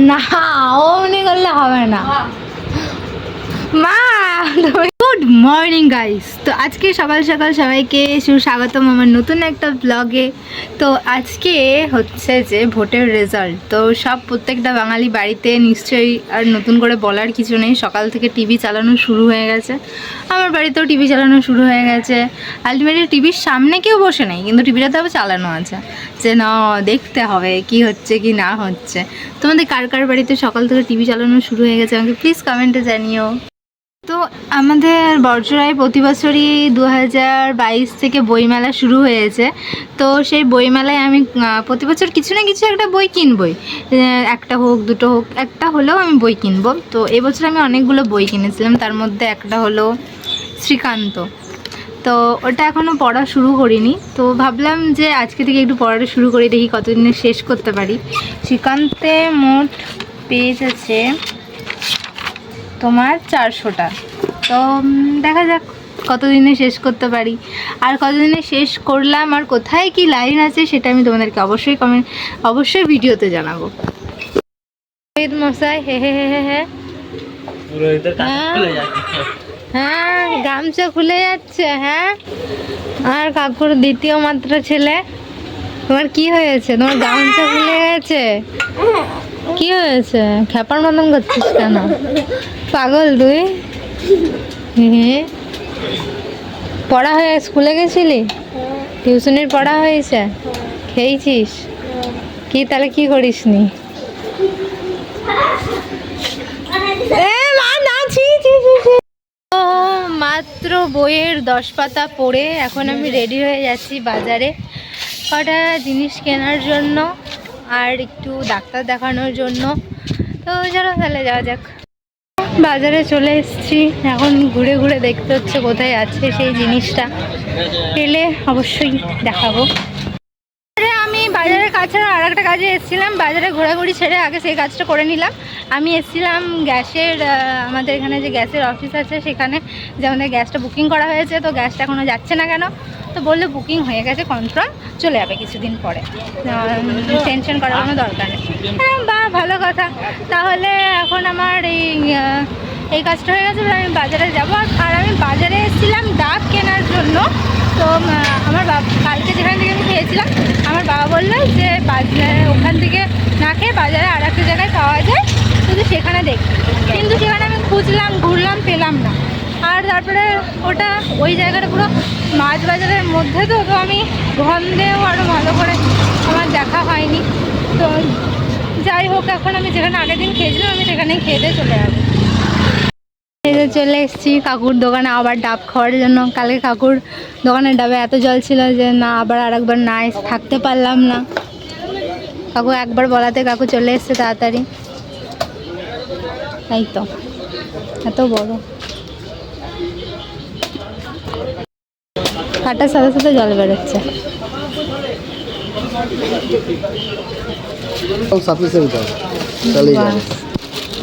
না অমনি করলে হবে না মা। গুড মর্নিং গাইস, তো আজকে সকাল সকাল সবাইকে সুস্বাগতম আমার নতুন একটা ব্লগে। তো আজকে হচ্ছে যে ভোটের রেজাল্ট, তো সব প্রত্যেকটা বাঙালি বাড়িতে নিশ্চয়ই আর নতুন করে বলার কিছু নেই, সকাল থেকে টিভি চালানো শুরু হয়ে গেছে। আমার বাড়িতেও টিভি চালানো শুরু হয়ে গেছে। আলটিমেটলি টিভির সামনে কেউ বসে নেই, কিন্তু টিভিটা তো চালানো আছে যে না দেখতে হবে কি হচ্ছে কি না হচ্ছে। তোমাদের কার কার বাড়িতে সকাল থেকে টিভি চালানো শুরু হয়ে গেছে আমাকে প্লিজ কমেন্টে জানিও। তো আমাদের বর্জরায় প্রতি বছরই 2022 থেকে বইমেলা শুরু হয়েছে। তো সেই বইমেলায় আমি প্রতি বছর কিছু না কিছু একটা বই কিনবই, একটা হোক দুটো হোক, একটা হলেও আমি বই কিনবো। তো এবছর আমি অনেকগুলো বই কিনেছিলাম, তার মধ্যে একটা হলো শ্রীকান্ত। তো ওটা এখনও পড়া শুরু করিনি, তো ভাবলাম যে আজকে থেকে একটু পড়াটা শুরু করি, দেখি কতদিনে শেষ করতে পারি। শ্রীকান্তে মোট পেজ আছে তোমার 400টা। তো দেখা যাক কতদিনে শেষ করতে পারি, আর কতদিনে শেষ করলাম আর কোথায় কি লাইন আছে সেটা আমি তোমাদেরকে অবশ্যই ভিডিওতে জানাবো। মশাই হে হে হে হে হে হ্যাঁ গামছা খুলে যাচ্ছে। হ্যাঁ আর কাকুর দ্বিতীয় মাত্র ছেলে, তোমার কি হয়েছে? তোমার গামছা খুলে গেছে? কি হয়েছে? খেপার মতন করছিস কেন? পাগল তুই? পড়া হয়ে স্কুলে গেছিলি? টিউশনির পড়া হয়েছে? খেয়েছিস কি? তাহলে কি করিস নি? মাত্র বইয়ের 10 পাতা পড়ে এখন আমি রেডি হয়ে যাচ্ছি বাজারে কটা জিনিস কেনার জন্য আর একটু ডাক্তার দেখানোর জন্য। তো চলো তাহলে যাওয়া যাক। বাজারে চলে এসেছি, এখন ঘুরে ঘুরে দেখতে হচ্ছে কোথায় আছে সেই জিনিসটা, পেলে অবশ্যই দেখাবো। আমি বাজারের কাছে আর একটা কাজে এসেছিলাম, বাজারে ঘোরাঘুরি ছেড়ে আগে সেই কাজটা করে নিলাম। আমি এসেছিলাম গ্যাসের, আমাদের এখানে যে গ্যাসের অফিস আছে সেখানে, যে আমাদের গ্যাসটা বুকিং করা হয়েছে, তো গ্যাসটা এখনও যাচ্ছে না কেন? তো বললো বুকিং হয়ে গেছে, কনফার্ম চলে যাবে কিছুদিন পরে, টেনশন করার কোনো দরকার নেই। হ্যাঁ বা ভালো কথা, তাহলে এখন আমার এই কাজটা হয়ে গেছে, আমি বাজারে যাবো। আর আমি বাজারে এসেছিলাম ডাব কেনার জন্য। তো আমার কালকে যেখান থেকে আমি খেয়েছিলাম, আমার বাবা বললো যে ওখান থেকে না খেয়ে বাজারে আর একটা জায়গায় পাওয়া যায়, শুধু সেখানে দেখি। কিন্তু সেখানে আমি খুঁজলাম ঘুরলাম পেলাম না। আর তারপরে ওটা ওই জায়গাটা পুরো মাছ বাজারের মধ্যে, তো আমি গন্ধেও আরও ভালো করে আমার দেখা হয়নি। তো যাই হোক, এখন আমি যেখানে আগের দিন খেয়েছিলাম আমি সেখানেই খেয়ে দিয়ে চলে যাবো। চলে এসেছি কাকুর দোকানে আবার ডাব খাওয়ার জন্য। কালকে কাকুর দোকানের ডাবে এত জল ছিল যে না আবার আরেকবার না থাকতে পারলাম না। কাকু একবার বলাতে কাকু চলে এসছে তাড়াতাড়ি, তাই তো এত বড় কাটার সাথে সাথে জল বেরোচ্ছে।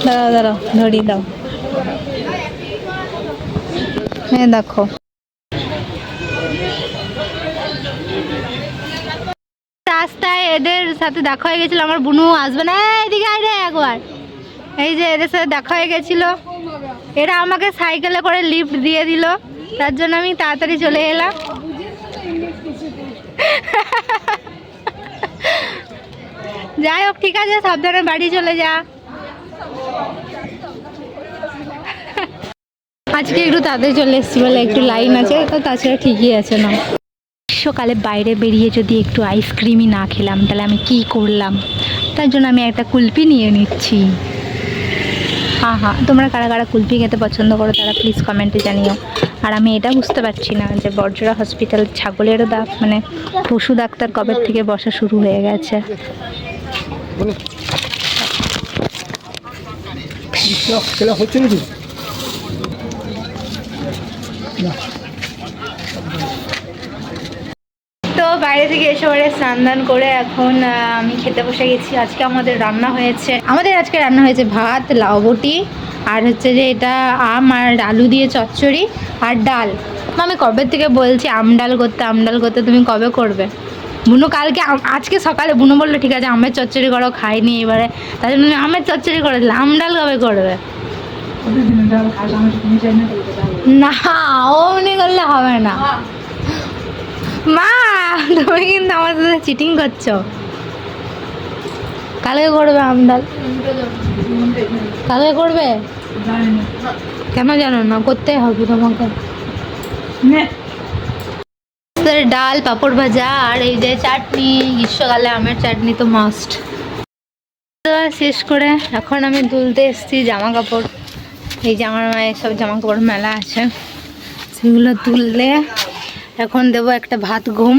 দাঁড়াও দাঁড়াও ধরি দাও, হ্যাঁ দেখো রাস্তায় এদের সাথে দেখা হয়ে গেছিল। আমার বুনু আসবে না, এদিকে আয় রে একবার। এই যে এদের সাথে দেখা হয়ে গেছিল, এরা আমাকে সাইকেলে করে লিফট দিয়ে দিল, তার জন্য আমি তাড়াতাড়ি চলে এলাম। যাই হোক ঠিক আছে, সাবধানে বাড়ি চলে যা। আজকে একটু তাড়াতাড়ি চলে এসেছি বলে একটু লাইন আছে, তো তাছাড়া ঠিকই আছে। না সকালে বাইরে বেরিয়ে যদি একটু আইসক্রিমই না খেলাম তাহলে আমি কি করলাম? তার জন্য আমি একটা কুলফি নিয়ে নিচ্ছি। হ্যাঁ তোমরা কারা কারা কুলফি খেতে পছন্দ করো তারা প্লিজ কমেন্টে জানিও। আর আমি এটা বুঝতে পারছি না যে বর্জরা হসপিটাল ছাগলেরও মানে পশু ডাক্তার কবে থেকে বসা শুরু হয়ে গেছে। তো বাইরে থেকে এসে পরে স্নান করে এখন আমি খেতে বসে গেছি। আজকে আমাদের আজকে রান্না হয়েছে ভাত, লাউ বটি, আর হচ্ছে যে এটা আম আর আলু দিয়ে চচ্চড়ি আর ডাল। আমি কবে থেকে বলছি আম ডাল করতে, তুমি কবে করবে? বুনু কালকে আজকে সকালে বুনু বললো ঠিক আছে আমের চচ্চড়ি করো, খাইনি এবারে, তাই জন্য আমি আমের চচ্চড়ি করে দিলাম। আম ডাল কবে করবে? না অমনি করলে হবে না মা, তুমি কিন্তু আমার সাথে চিটিং করছো। কালকে করবে আম ডাল, কালকে করবে? কেন জানো না? করতে হবে তোমাকে। ডাল, পাঁপড় ভাজা আর এই যে চাটনি, গ্রীষ্মকালে আমের চাটনি তো মাস্ট। শেষ করে এখন আমি তুলতে এসেছি জামা কাপড়। এই যে আমার মায়ের সব জামা কাপড় মেলা আছে, সেগুলো তুললে এখন দেবো একটা ভাত ঘুম।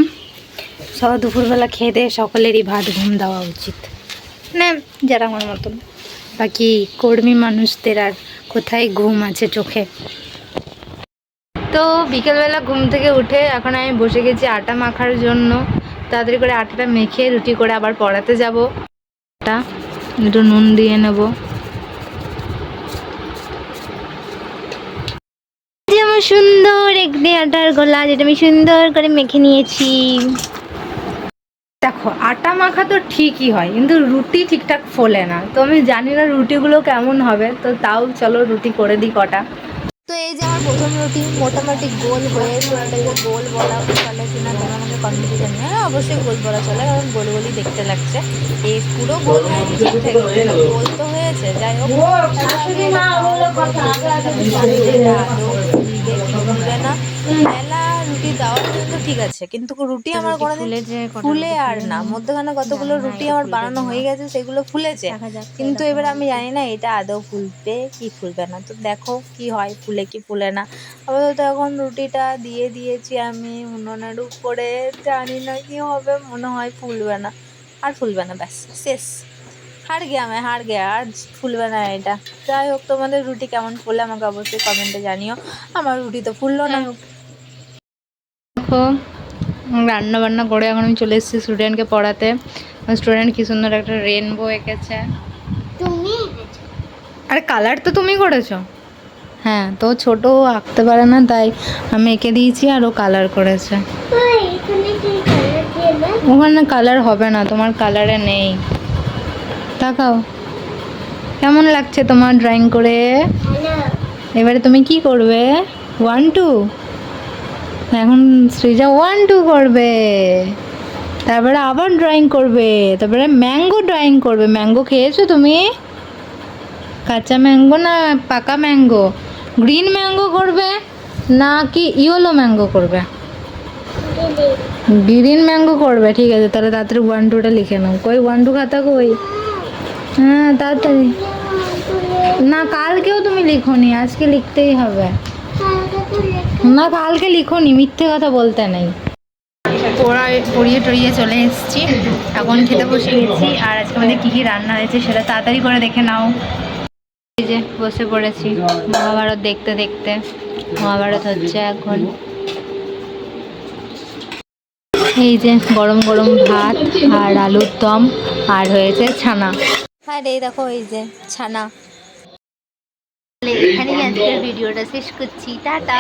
সব দুপুরবেলা খেয়ে দিয়ে সকলেরই ভাত ঘুম দেওয়া উচিত, মানে যারা আমার মতন। বাকি কর্মী মানুষদের আর কোথায় ঘুম আছে চোখে। তো বিকেলবেলা ঘুম থেকে উঠে এখন আমি বসে গেছি আটা মাখার জন্য। তাড়াতাড়ি করে আটাটা মেখে রুটি করে আবার পড়াতে যাব। আটা একটু নুন দিয়ে নেব। আমার সুন্দর একটি আটার গোলা, যেটা আমি সুন্দর করে মেখে নিয়েছি। দেখো আটা মাখা তো ঠিকই হয়, কিন্তু রুটি ঠিকঠাক ফোলে না। তো আমি জানি না রুটিগুলো কেমন হবে, তো তাও চলো রুটি করে দিই কটা। তো এই যে আমার প্রথম রুটি মোটামুটি গোল হয়েছে। এটাকে গোল বলা চলে কিনা তোমরা আমাকে কমেন্টে জানিও। হ্যাঁ অবশ্যই গোল বলা চলে, কারণ গোল গোলই দেখতে লাগছে। এই পুরো গোল হয়নি, ঠিকঠাক গোল তো হয়েছে। যাই হোক, ফুলবে না মেলা রুটি দেওয়া পর্যন্ত ঠিক আছে, কিন্তু রুটি আমার কোনোদিন ফুলে আর না। মধ্যখানে কতগুলো রুটি আমার বানানো হয়ে গেছে, সেগুলো ফুলেছে, কিন্তু এবার আমি জানি না এটা আদৌ ফুলবে কি ফুলবে না। তো দেখো কি হয়, ফুলে কি ফুলে না। আপাতত এখন রুটিটা দিয়ে দিয়েছি আমি উনুনের উপরে, জানি না কি হবে, মনে হয় ফুলবে না, আর ফুলবে না, ব্যাস শেষ, হার গিয়া আর ফুলবে না এটা। যাই হোক, তোমাদের রুটি কেমন ফুলে আমাকে অবশ্যই কমেন্টে জানিও। আমার রুটি তো ফুললো না। দেখো রান্না বান্না করে এখন আমি চলে এসেছি স্টুডেন্টকে পড়াতে। স্টুডেন্ট কি সুন্দর একটা রেনবো এঁকেছে। তুমি আরে কালার তো তুমি করেছো। হ্যাঁ, তো ছোট আঁকতে পারে না, তাই আমি এঁকে দিয়েছি আর ও কালার করেছে। ওখানে কালার হবে না, তোমার কালারে নেই। তাকাও কেমন লাগছে তোমার ড্রয়িং করে। এবারে তুমি কি করবে? 1 2 এখন সৃজা 1 2 করবে, তারপরে আবার ড্রয়িং করবে, তারপরে ম্যাঙ্গো ড্রয়িং করবে। ম্যাঙ্গো খেয়েছো তুমি? কাঁচা ম্যাঙ্গো না পাকা ম্যাঙ্গো? গ্রিন ম্যাঙ্গো করবে না কি ইয়েলো ম্যাঙ্গো করবে? গ্রিন ম্যাঙ্গো করবে, ঠিক আছে। তাহলে তাড়াতাড়ি 1 2টা লিখে নাও। কই 1 2 খাতা কই? হ্যাঁ তাড়াতাড়ি। না কালকেও তুমি লিখোনি, আজকে লিখতেই হবে। না কালকে লিখোনি, মিথ্যে কথা বলতে নেই। পড়িয়ে টড়িয়ে চলে এসেছি, এখন খেতে বসে গেছি। আর আজকে আমাদের কী কী রান্না হয়েছে সেটা তাড়াতাড়ি করে দেখে নাও। এই যে বসে পড়েছি মহাভারত দেখতে দেখতে। মহাভারত হচ্ছে এখন। এই যে গরম গরম ভাত আর আলুর দম আর হয়েছে ছানা। হ্যাঁ রে দেখো এই যে ছানা। এখানেই আজকের ভিডিওটা শেষ করছি, টাটা।